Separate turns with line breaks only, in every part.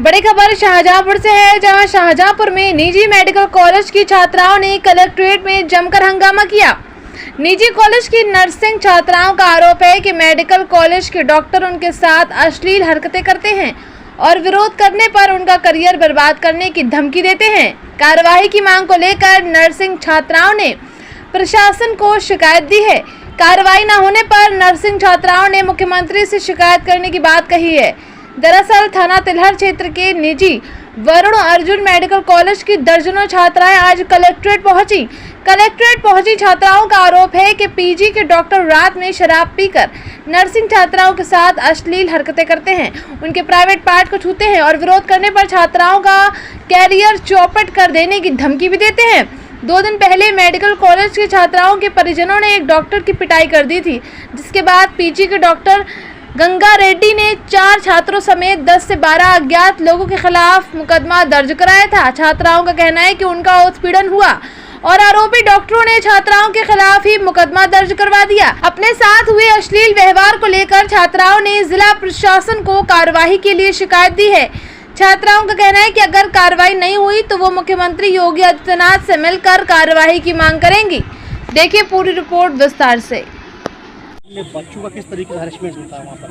बड़ी खबर शाहजहांपुर से है, जहां शाहजहांपुर में निजी मेडिकल कॉलेज की छात्राओं ने कलेक्ट्रेट में जमकर हंगामा किया। निजी कॉलेज की नर्सिंग छात्राओं का आरोप है कि मेडिकल कॉलेज के डॉक्टर उनके साथ अश्लील हरकतें करते हैं और विरोध करने पर उनका करियर बर्बाद करने की धमकी देते हैं। कार्रवाई की मांग को लेकर नर्सिंग छात्राओं ने प्रशासन को शिकायत दी है। कार्रवाई न होने पर नर्सिंग छात्राओं ने मुख्यमंत्री से शिकायत करने की बात कही है। दरअसल थाना तिलहर क्षेत्र के निजी वरुण अर्जुन मेडिकल कॉलेज की दर्जनों छात्राएं आज कलेक्ट्रेट पहुंची। छात्राओं का आरोप है कि पीजी के डॉक्टर रात में शराब पीकर नर्सिंग छात्राओं के साथ अश्लील हरकतें करते हैं, उनके प्राइवेट पार्ट को छूते हैं और विरोध करने पर छात्राओं का कैरियर चौपट कर देने की धमकी भी देते हैं। 2 दिन पहले मेडिकल कॉलेज के छात्राओं के परिजनों ने एक डॉक्टर की पिटाई कर दी थी, जिसके बाद पीजी के डॉक्टर गंगा रेड्डी ने 4 छात्रों समेत 10 से 12 अज्ञात लोगों के खिलाफ मुकदमा दर्ज कराया था। छात्राओं का कहना है कि उनका उत्पीड़न हुआ और आरोपी डॉक्टरों ने छात्राओं के खिलाफ ही मुकदमा दर्ज करवा दिया। अपने साथ हुए अश्लील व्यवहार को लेकर छात्राओं ने जिला प्रशासन को कार्रवाई के लिए शिकायत दी है। छात्राओं का कहना है कि अगर कार्रवाई नहीं हुई तो वो मुख्यमंत्री योगी आदित्यनाथ से मिलकर कार्रवाई की मांग करेंगी। देखिए पूरी रिपोर्ट विस्तार से।
बच्चों का किस तरीके से हरेसमेंट होता है वहाँ पर?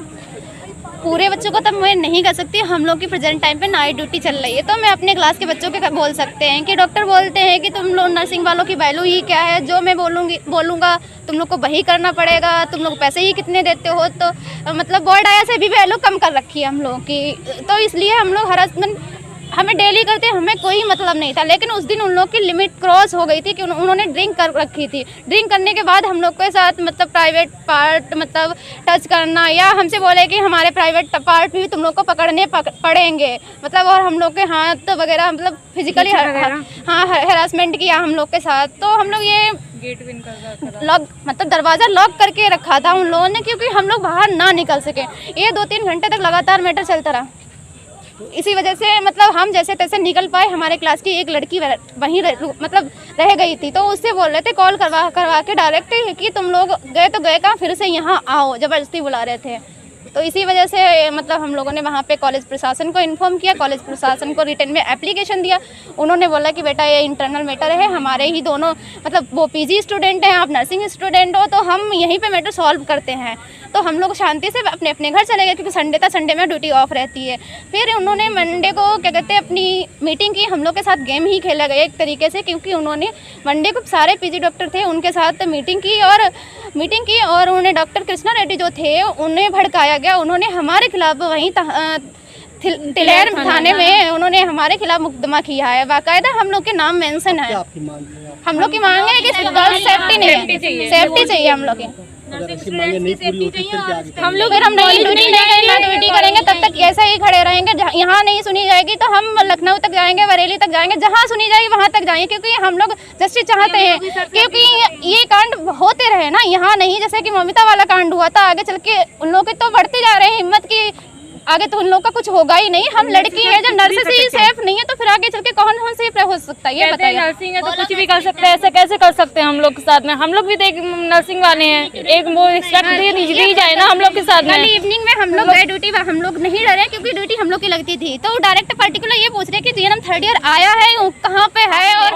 पूरे बच्चों को तो मैं नहीं कर सकती, हम लोग की प्रेजेंट टाइम पे नाइट ड्यूटी चल रही है, तो मैं अपने क्लास के बच्चों के बोल सकते हैं कि डॉक्टर बोलते हैं कि तुम लोग नर्सिंग वालों की वैल्यू ही क्या है, जो मैं बोलूँगा तुम लोग को वही करना पड़ेगा, तुम लोग पैसे ही कितने देते हो। तो मतलब बोर्ड आया से भी वैल्यू कम कर रखी है हम लोगों की, तो इसलिए हम लोग हरासमेंट हमें डेली करते, हमें कोई मतलब नहीं था। लेकिन उस दिन उन लोग की लिमिट क्रॉस हो गई थी कि उन्होंने ड्रिंक कर रखी थी। ड्रिंक करने के बाद हम लोग के साथ मतलब प्राइवेट पार्ट मतलब टच करना, या हमसे बोले कि हमारे प्राइवेट पार्ट भी तुम लोग को पकड़ने पड़ेंगे, मतलब और हम लोग के हाथ वगैरह मतलब फिजिकली हरासमेंट किया हम लोग के साथ। तो हम लोग ये गेट विन लॉक मतलब दरवाज़ा लॉक करके रखा था उन लोगों ने, क्योंकि हम लोग बाहर ना निकल सके। ये 2-3 घंटे तक लगातार मैटर चलता रहा। इसी वजह से मतलब हम जैसे तैसे निकल पाए। हमारे क्लास की एक लड़की वहीं मतलब रह गई थी, तो उससे बोल रहे थे कॉल करवा के डायरेक्ट कि तुम लोग गए तो गए कहाँ, फिर से यहाँ आओ, ज़बरदस्ती बुला रहे थे। तो इसी वजह से मतलब हम लोगों ने वहाँ पे कॉलेज प्रशासन को इन्फॉर्म किया। कॉलेज प्रशासन को रिटर्न में एप्लीकेशन दिया। उन्होंने बोला कि बेटा ये इंटरनल मैटर है, हमारे ही दोनों मतलब वो पीजी स्टूडेंट हैं, आप नर्सिंग स्टूडेंट हो, तो हम यहीं पे मैटर सॉल्व करते हैं। तो हम लोग शांति से अपने अपने घर चले गए, क्योंकि संडे था, संडे में ड्यूटी ऑफ रहती है। फिर उन्होंने मंडे को क्या कहते हैं अपनी मीटिंग की, हम लोग के साथ गेम ही खेला गया एक तरीके से, क्योंकि उन्होंने मंडे को सारे पीजी डॉक्टर थे उनके साथ मीटिंग की और उन्होंने डॉक्टर कृष्णा रेड्डी जो थे उन्हें भड़काया गया। उन्होंने हमारे खिलाफ वहीं तिलहर थाने में उन्होंने हमारे खिलाफ मुकदमा किया है, बाकायदा हम लोग के नाम मेंशन है। हम लोग की मांग है कि गर्ल्स सेफ्टी चाहिए हम लोग की। हम लोग फिर हम नहीं ड्यूटी करेंगे तब तक ऐसे ही खड़े रहेंगे। यहाँ नहीं सुनी जाएगी तो हम लखनऊ तक जाएंगे, बरेली तक जाएंगे, जहाँ सुनी जाएगी वहाँ तक जाएंगे, क्योंकि हम लोग जस्टिस चाहते हैं। क्योंकि ये कांड होते रहे ना, यहाँ नहीं, जैसे कि ममिता वाला कांड हुआ था, आगे चल के उन लोग के तो बढ़ते जा रहे हैं हिम्मत की, आगे तो उन लोग का कुछ होगा ही नहीं। हम लड़की है, जब नर्सेस ही सेफ नहीं है तो फिर आगे चल के कौन सेफ हो सकता है, ये बताइए।
नर्सिंग है तो कुछ भी कर सकते हैं, ऐसे कैसे कर सकते हैं हम लोग के साथ में? हम लोग भी देख नर्सिंग वाले हैं, एक वो दी जाए ना हम लोग के साथ में।
कल इवनिंग में हम लोग गए ड्यूटी, हम लोग नहीं डरे क्योंकि ड्यूटी हम लोग की लगती थी। तो डायरेक्ट पर्टिकुलर ये पूछ रहे कि जीएनएम 3rd ईयर आया है, कहाँ पे है, और